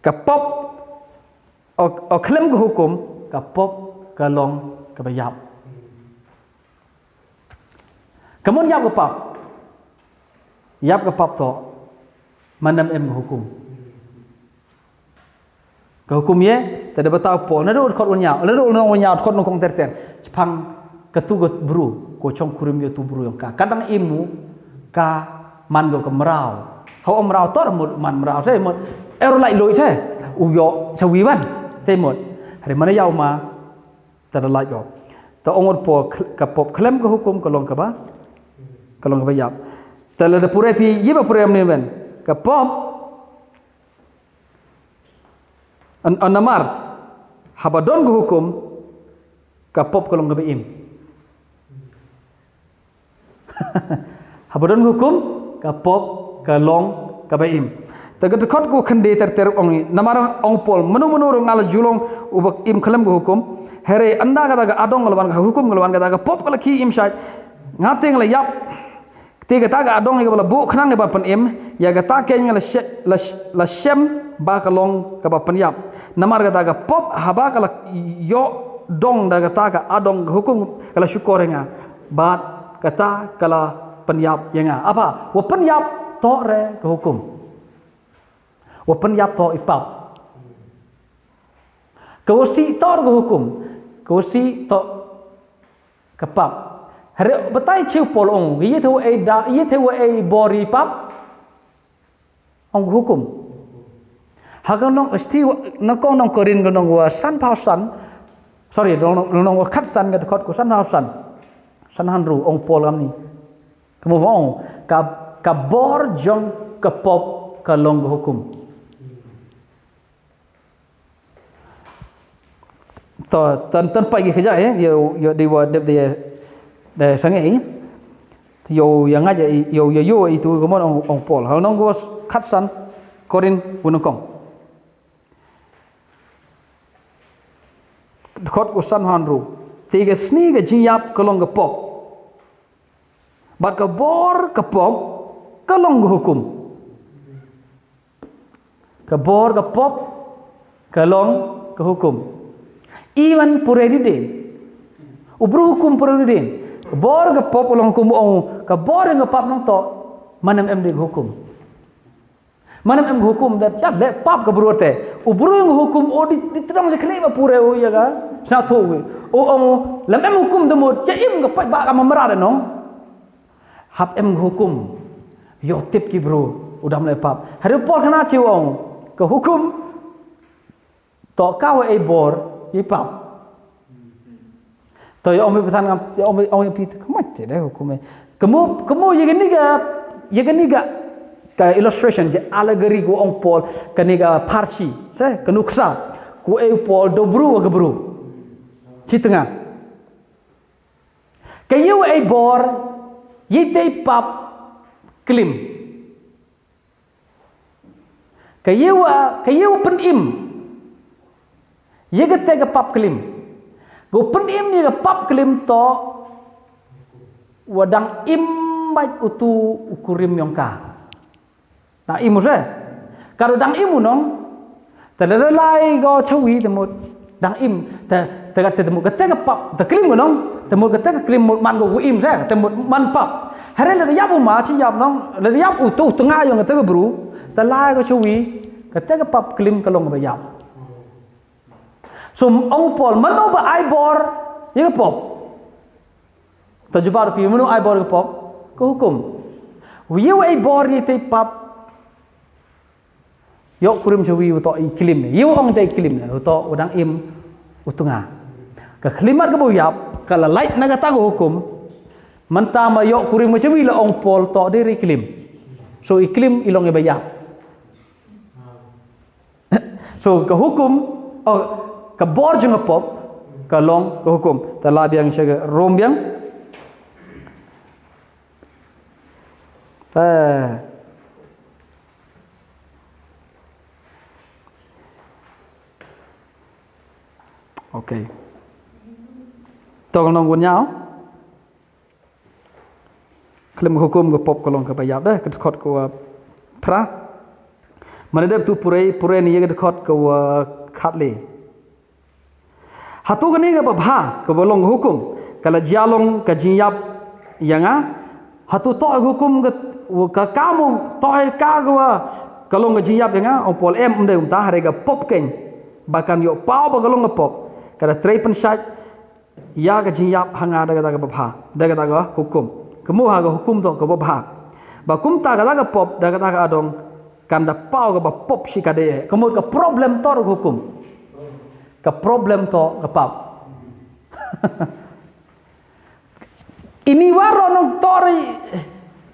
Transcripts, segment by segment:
kapop klaim ke hukum kapop kalong ke bayap kemun yap ke pap to manam em ke hukum ye tada batau po nado khot unya nado unya khot nong terten pang ketugot bru ko chong kurim yo tu bru yang ka kadang imu ka man go kemrau hau omrau tor man mrau sai mo ero lai loi sai uyo sawi ban te mo hari mana yau ma tada lai go ta ongor po kapop klem ke hukum kalong ka ba kalong ka ba yap tala da pure pi yiba pure amne ben kapop anamar habadon ke hukum kapop kalong ka baim habadon hukum kapop kalong ka baim tagat khot ko khande ter ong namar ong pol menu rong ala julong ubak im kalam ko hukum here anda kata adong ngalawan ka hukum ngalawan kata pop kala ki im shay ngateng la yap tiga taga adong ni bala bu khnang ni ba pen im ya gata ke ngala la shem ba kalong ka ba pen yap namar kata pop haba kala yo dong daga taga adong hukum kala syukorenga ba kata kala pen yap yenga apa wa pen yap to re ke hukum wa pen yap to ipap kausi to ke hukum kausi to kapap hari betai chiu polong ye thu ai bori pap ong hukum hagang nong sti nakong nong korin nong wa san pau san sorry nong khat san ga khot ko san pau san han ru ong pol am ni kemo ong ka bor jong kapop ka long hukum to tan pai ge khaja yo dewa de sangai yo yang aja yo itu kemon ong pol ha nong go khat san korin bunokong khot ko san han ru tiga sni ga jiap kalong ga pop bat ka bor ka pop kalong ga hukum ka bor ka pop kalong ka hukum iwan puredin ubru hukum puredin bor ga pop ulong hukum ong ka bor ga pap nong to manam em de hukum manam em hukum dat yak de pap ka bruote ubru hukum o di terang se kleba pure o ya ga sa to we o ong lam em hukum de mo cha im ga pa ba ka mamra no hab em hukum yo tip ki bro udah mulai pap hari pol kana chiu ong ka hukum to ka we bor i pap to yo ong pesan ong pi kemat de hukum kamu ye gani ga ka illustration je allegory go ong pol kaniga parsi se kanuksa ku e pol dobru ga bru ci tengah kayu e bor yite pap klim kayu pen im ye gete ga pap klim go pen im ye ga pap klim to wadang im bai utu ukurim yongka na imu se kalau dang imu nong terlelai go chawi temut dang im te temut gete ga pap te klim nong temut gete ga klim man go im se temut man pap hari le yap ma chi yap nong le yap utu tengah yang gete ga bru terlai go chawi gete ga pap klim kalong ba yap so ong pol mano ba ai bor ye ga pop tajubar pi mano ai bor ga pop ko hukum wiu ai bor ye te pap yok kurim chawi uto iklim yu ong te iklim uto udang im utunga ka khlimat ka boyap kala light naga tago hukum mantama yok kurim chawi la ong pol to de iklim so iklim ilong e bayap so ka hukum ka bor jeng pop ka long ka hukum tala biang syaga rom biang okay tong nong gun nhau klim hukum ke pop kolong ke bayap dah ke khot ko pra mana dep tu pure ni ye khot ke khat le hatu gani ke bha ke bolong hukum kala jialong ke jiap yanga hatu to hukum ke kamu to ka ke kalong ke jiap yanga opol de ta harega pop ken bahkan yo pau ba kalong pop kada trei pensat ya ke jiap hanga daga bha daga hukum kemu ha hukum to ke bha ba kum ta ga pop daga adong kanda pau ga pop si kade kemu ke problem to hukum ke problem to ke pap ini waro nong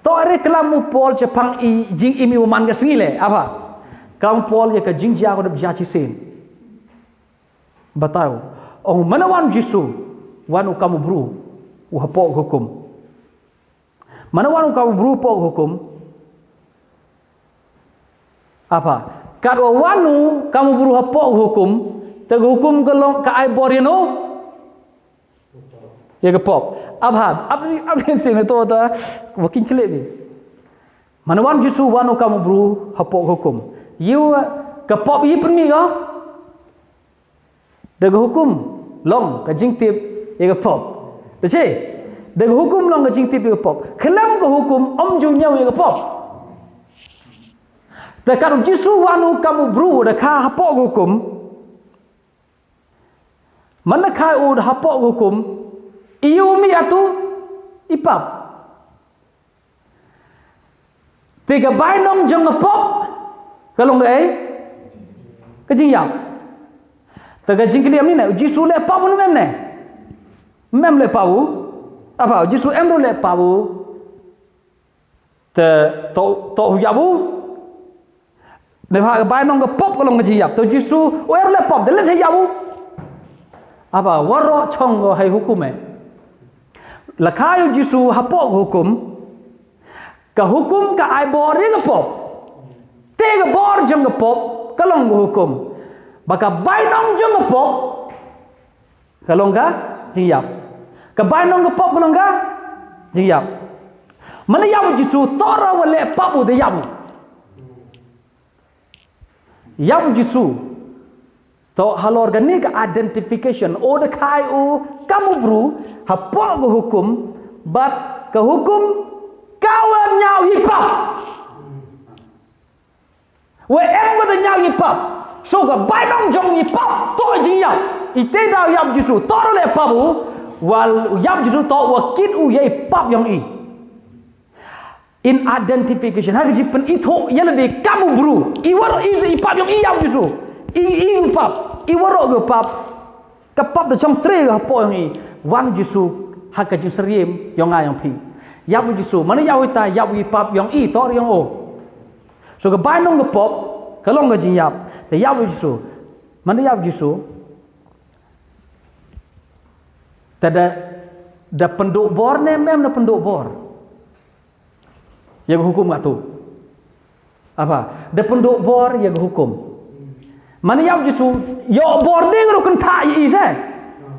tori kelamu pol Jepang jing imi uman ke singile apa kelamu pol ye ke jing jia ko de jaci sen batau ong manawan jisu wanu kamu bru uhapok hukum manawan kamu bru pok hukum apa karo wanu kamu bru hapok hukum teg hukum kelong ka ai borino ye ke pop abhad abin sing to ta waking klip ni manawan jisu wanu kamu bru hapok hukum you ke pop yi permi ko deg hukum long ka jingtip ye ke pop beche deg hukum long ka jingtip ye ke pop kelam ke hukum om ju nyau ye ke pop ta karu jisu wanu kamu bru da kha hapok hukum mana kai ud hapok hukum iumi atu ipap tiga bainong jeng ngepop kalau ngai kejing yap taga jing kliam ni na jisu le pau nu mem le pau apa jisu emro le pau te to yabu le ha bainong ngepop kalau ngejing yap to jisu wer le pop de le yabu apa waro chong go hai hukum lakayu jisu hapok hukum ka hukum ka ai bor ye pop te ga bor jeng ga pop kalong hukum baka bainong jeng ga pop kalong ga jiap ka bainong ga pop kalong ga jiap mana yabu jisu tora wale papu de yabu jisu to halor gani ka identification o de kai o kamu bru hapok go hukum bat ke hukum kawan nyau hipap we em go de nyau hipap so ga bainong jong hipap to jing yap ite da yap jisu to le pabu wal yap jisu to wakit u ye pap yang in identification ha ji pen ito yana de kamu bru I war I pap yang yap jisu I pap I waro go pap kapap de chong tre ga po yang wan jisu hak ju seriem yang ayang pi yap jisu mana yaw ta yap pap yang to yang o so ga bainong ga pop kalong ga jing yap te yap jisu mana yap jisu tada da penduk bor ne mem da penduk bor yang hukum atu apa da penduk bor yang hukum mana yaw jisu yo bor ding ro kan tha yi se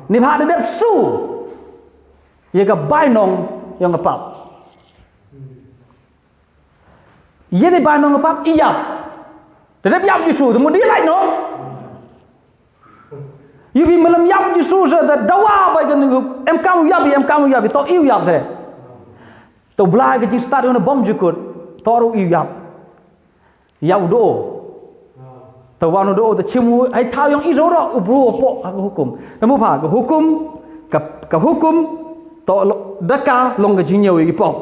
ni pha de su ye ka bainong yang ngapap ye de bainong ngapap iyap de yap jisu tu dia lai no you bi malam yap jisu se da dawa ba kan em kamu yabi to iu yap se to blai ke ji start on bom jukut toru iu yap do to wanu do to chimu ai thao yang i ro ro ubru po hukum namu pha ke hukum ka hukum to daka long ke jinyau i pop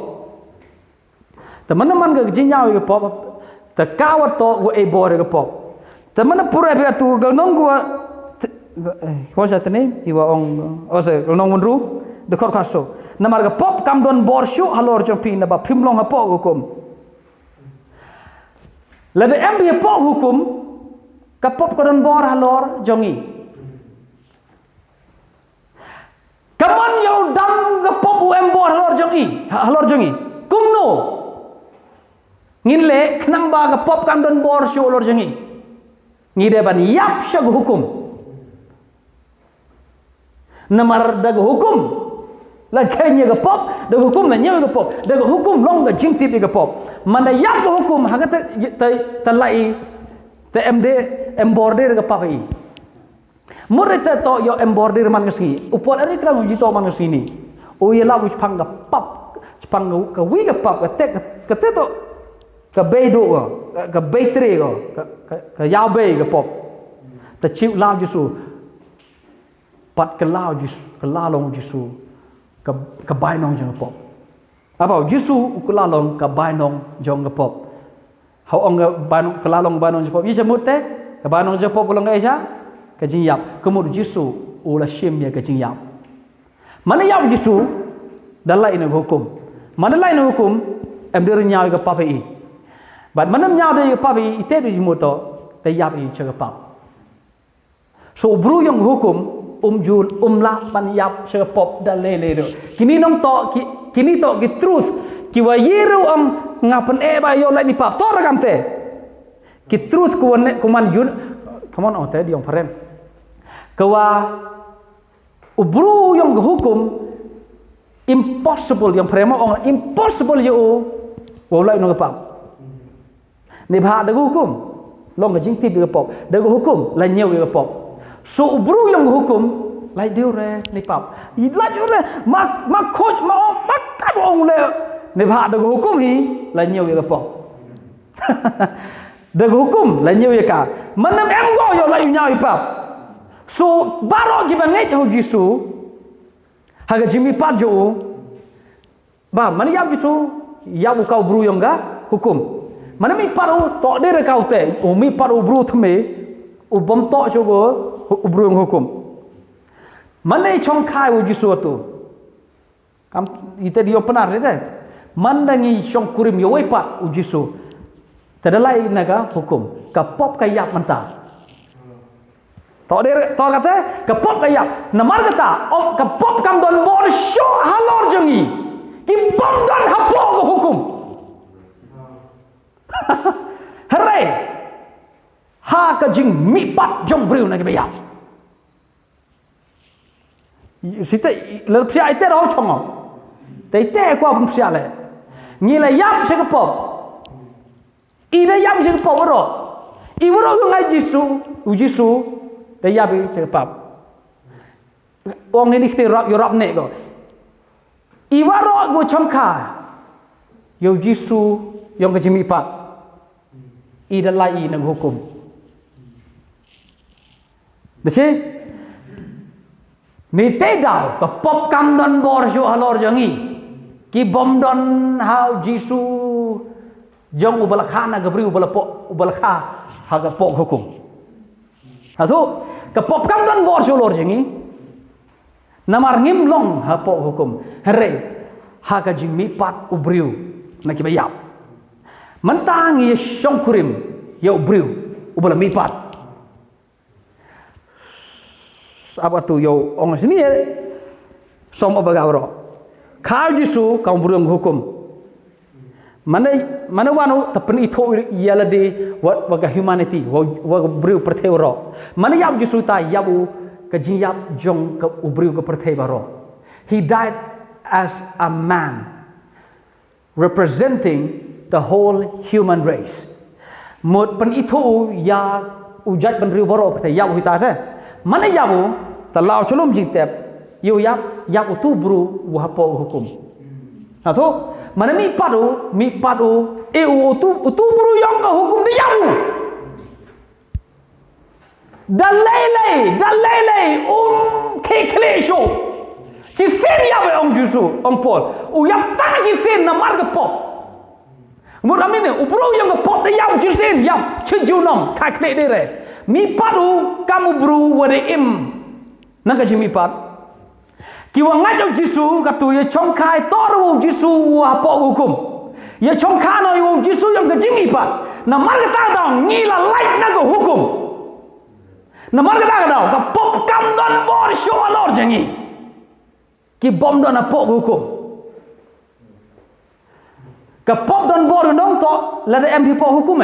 teman-teman ke jinyau i pop te kawat to wo e bore ke pop teman pura be tu ga nong go ko sa tene I wa ong ose nong munru de kor kaso namar ke pop kam don bor shu halor chopi na ba phimlong ha po hukum la de em be po hukum kapop ko don bor halor jongi kaman yo dam kapop em bor halor jongi kumno ngin le knam ba kapop kam don bor shu halor jongi ngide ban yap shag hukum namar dag hukum la kenya kapop dag hukum la nyaw kapop dag hukum long ga jingtip kapop mana yap hukum hagata ta lai te emborder ke papai murid te to yo emborder man ke si upol ari kram ji to man ke sini o ye la wich phang ga pap phang ka wi ga pap ka te to ka be do ka be tre ka yao be ga pop te chiu lao jisu pat ka lao jisu ka la long jisu ka bai nong jong pop apa jisu ka la long ka bai nong jong ga pop hau ong ga bai nong ka la long bai nong jong pop yi jamut te ka bai nong jong pop long ga ja ka jing yap kemud jisu ula shim ya ka jing yap mana yap jisu dalai na hukum mana lai na hukum em đưa nhau ga pap yi but mana nhau de pap yi ite du jimuto te yap yi cha ga pap so bru yang hukum jul la ban yap cha pop dalai do kini nong to kini to ki truth ki wa yiru ngapan ba yo lai ni pap to ra kam te ki truth ku man jun come on te di yang paren kawa ubru yang hukum impossible yang prema ong impossible yo walai no pap ni bha da hukum long ga jing tip ga pop da hukum la nyeu ga pop so ubru yang hukum lai dio re ni pap la dio re ma khoj ma ka ong le ni bha da hukum hi la nyeu ga pop da hukum la nyeu ka manam em go yo lai nyau pap so baro gi ban ngai ho jisu haga jimi pat jo ba mana yap jisu yap kau bru yang ga hukum mana mi paru to de kau te o mi paru bru thme u bom to jo go bru yang hukum mana chong khai u jisu tu kam ite dio penar de mandangi chong kurim yo wai pat u jisu tadalai naga hukum ka pop ka yap manta to kata kapop kaya namar kata kapop kam don bor show halor jangi ki bom don hapo ko hukum hare ha ka jing mi pat jong briu na ke ya sita le pia ite ro chong te ko bum pia le ni la yap se kapop ida yap se kapop ro i ro ngai jisu te yabi se pap ong ni te rap yo rap ne go iwaro go chomka yo jisu yong ka jimi pat ida lai na hukum de che ni te dau ka pop kam don bor jo halor jangi ki bom don hau jisu jong ubala khana gabri ubala kha ha ga pok hukum Hatu kapop kam don bor sulur jengi namar ngim long ha po hukum hare ha ka jimi pat ubriu na ki bayap mentang ye shong kurim ye ubriu ubala mi pat apa tu yo ong sini som abagawro ka jisu ka ubriu hukum mana wanu tapen itu ialah di waga humanity waga beriu pertewaro mana yap jisu ta yabu kejiyap jong ke ubriu ke pertewaro he died as a man representing the whole human race mot pen itu ya ujat beriu baro perte yabu kita se mana yabu talau cholom jitep yo yap utu bru wapo hukum atau mana mi padu utu buru yang ka hukum dia yabu dalai kekle show ci sen ya ba om jusu om pol u yap ta ci sen na mar ga pop mo ramine u buru yang ka pop dia yabu ci sen yap ci junong kekle de re mi padu kamu buru wade im naga ci mi pad kiwa ngajo jisu katu ye chong khai toru jisu apa hukum ye chong kano yo jisu yang kejimi pa na marga ta dong ngila like na go hukum na marga ta dong ka pop kam don bor show alor jangi ki bom don apa hukum ka pop don bor dong to la de mp po hukum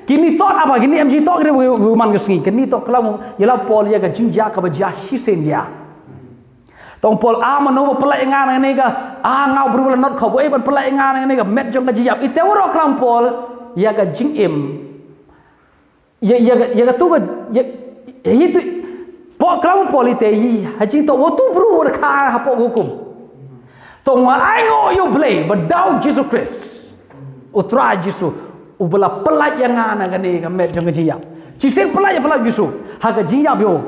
kini to apa kini mg to kire man kesni kini to kalau yela pol ya ka jinja ka ba ja hisen ja tong pol mano pelai ngan ni ka ngau berulang not kau ban pelai ngan ni ka met jong ka jiap ite woro klam pol ya ka jing im ya tu ga itu po klau polite yi hajing to tu bru kha ha po hukum to nga ai ngo yo play badau Jesus Christ utra Jesus ubala pelaj yang ana gani gamet jong jiya ciseng pelaj Jesus ha ga jiya bio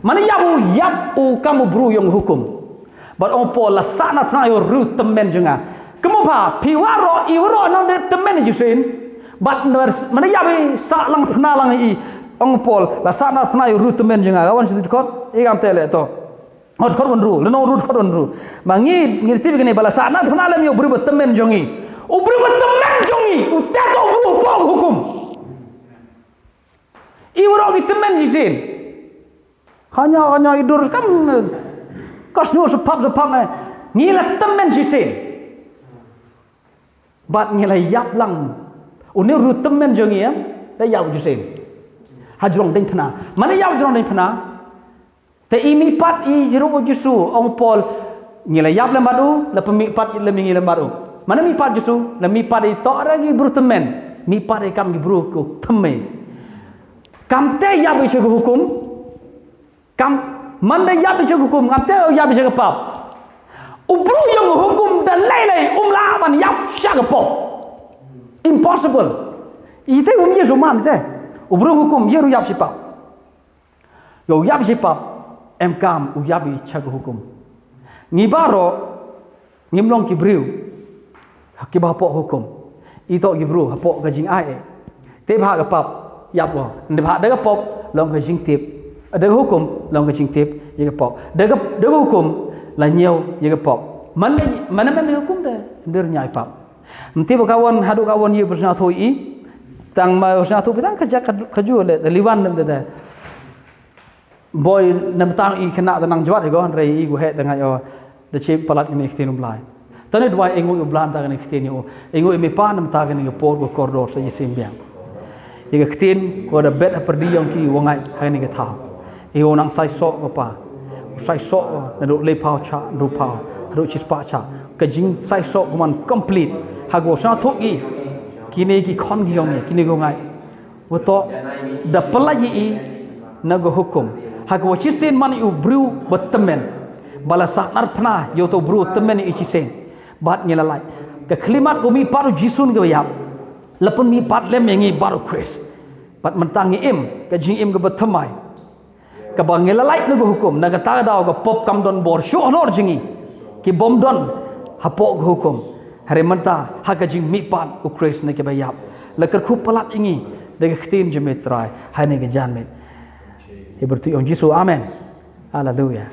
mana yabu yap u kamu bru yang hukum but on po la sana na yo ru temen jenga kamu pa piwaro iwaro nang de temen jusin but mana yabi sa lang phna lang i ong pol la sana phna yo ru temen jenga kawan situ kot i gam tele to hot kot on ru leno ru kot on ru mangi ngirti begini bala sana phna lam yo bru temen jongi u bru temen jongi u tato bru po hukum iwaro ki temen jusin hanya idur kan kos nu sepap ngila temen jusin bat ngila yap lang uni ru temen jongi ya ta yap jusin hajrong ding thana mana yap jrong ding thana te imi pat i jero jusu ong pol ngila yap lam badu la pemi pat le mi ngila badu mana mi pat jusu la mi pat i to ragi bru temen mi pat i kam gi bru ko temen kam te yap i hukum kam manda yap i hukum kam te yap i pap ubru yang hukum dan lelai lawan yap syak pop impossible ite yesu man te ubru hukum yeru yap sipap yo yap sipap em kam u yap i chak hukum ngibaro ngimlong kibriu hakiba pok hukum ito gibru hapok gajing ai te bha ga pap yap lo ne bha da pop long gajing tip ada hukum long gajing tip ye ga pop da hukum là nhiều như cái pop mana hukum dah ndir nyai pap mesti kawan hadu kawan ye bersama thôi i tang ma bersama tu petang kerja kaju le liwan nam dah boy nam tang i kena tanang jawat go han rei i go he dengan yo de chip palat ni khtin umlai tane dwai engu ublan ta ni khtin yo engu me pa nam ta ni por go corridor sa yisim biang ye khtin ko da bet perdi yang ki wangai hai ni ka tha i onang sai so ko pa sai so na do le pau cha do pau do chispa cha kajing sai so kuman complete hago sa thoki kini ki khon gi yong kini go ngai woto da palaji i na go hukum hago chisen man u bru betemen bala sa nar phna yo to bru temen i chisen bat ngelalai ke klimat ko mi paru jisun go yap lapun mi pat lem ngi baru chris pat mentangi im kajing im go betemai kabang ngelalai no go hukum na ga ta daw go pop kam don bor shu honor jingi ki bom don hapok hukum hari menta hakajing mi pat ku kres ne ke bayap lekar khu palat ingi de khtin jemetrai hai ne ke janmet ibertu on jisu amen haleluya